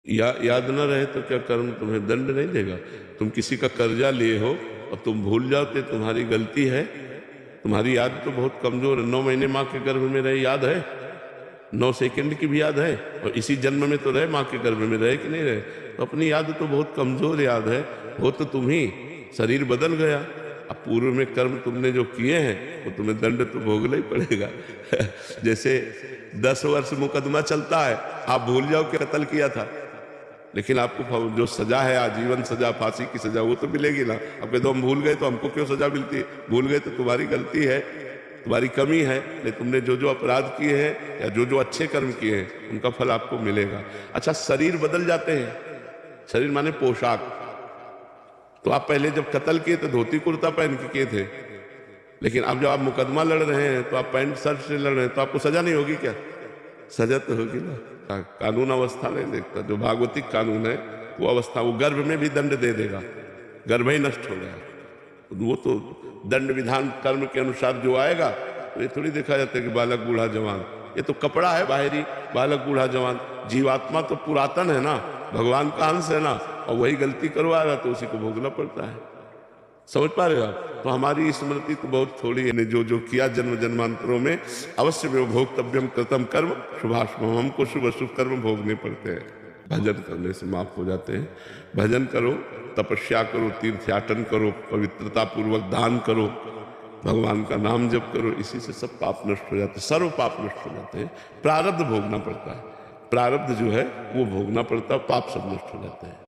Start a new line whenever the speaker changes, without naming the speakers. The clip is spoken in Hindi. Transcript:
याद न रहे तो क्या कर्म तुम्हें दंड नहीं देगा। तुम किसी का कर्जा लिए हो और तुम भूल जाओ तो तुम्हारी गलती है। तुम्हारी याद तो बहुत कमजोर है। 9 महीने माँ के गर्भ में रहे, याद है? 9 सेकंड की भी याद है? और इसी जन्म में तो रहे, माँ के गर्भ में रहे कि नहीं रहे? तो अपनी याद तो बहुत कमजोर याद है। वो तो तुम ही, शरीर बदल गया। अब पूर्व में कर्म तुमने जो किए हैं वो तुम्हें दंड तो भोगना ही पड़ेगा। जैसे 10 वर्ष मुकदमा चलता है, आप भूल जाओ कि कत्ल किया था, लेकिन आपको जो सजा है, आजीवन सजा, फांसी की सजा, वो तो मिलेगी ना। अब कहते हम भूल गए तो हमको क्यों सजा मिलती है? भूल गए तो तुम्हारी गलती है, तुम्हारी कमी है। नहीं, तुमने जो जो अपराध किए हैं या जो जो अच्छे कर्म किए हैं उनका फल आपको मिलेगा। अच्छा, शरीर बदल जाते हैं। शरीर माने पोशाक। तो आप पहले जब कत्ल किए तो धोती कुर्ता पहन के किए थे, लेकिन अब जब आप मुकदमा लड़ रहे हैं तो आप पैंट शर्ट से लड़ रहे हैं, तो आपको सजा नहीं होगी क्या? सजा तो होगी ना। कानून अवस्था नहीं देखता। जो भागवतिक कानून है वो अवस्था, वो गर्भ में भी दंड दे देगा। गर्भ ही नष्ट हो गया, वो तो दंड विधान कर्म के अनुसार जो आएगा। तो ये थोड़ी देखा जाता है कि बालक बूढ़ा जवान, ये तो कपड़ा है बाहरी। बालक बूढ़ा जवान, जीवात्मा तो पुरातन है ना, भगवान का अंश है ना, और वही गलती करवाएगा तो उसी को भोगना पड़ता है। समझ पा रहे हो आप? तो हमारी स्मृति तो बहुत थोड़ी है। जो जो किया जन्म जन्मांतरों में, अवश्य में भोक्तव्यम कृतम कर्म शुभाशुभम, हमको शुभ अशुभ कर्म भोगने पड़ते हैं। भजन करने से माफ हो जाते हैं। भजन करो, तपस्या करो, तीर्थयाटन करो, पवित्रता पूर्वक दान करो, भगवान का नाम जप करो, इसी से सब पाप नष्ट हो जाते हैं, सर्व पाप नष्ट हो जाते हैं। प्रारब्ध भोगना पड़ता है, प्रारब्ध जो है वो भोगना पड़ता है, पाप सब नष्ट हो जाते हैं।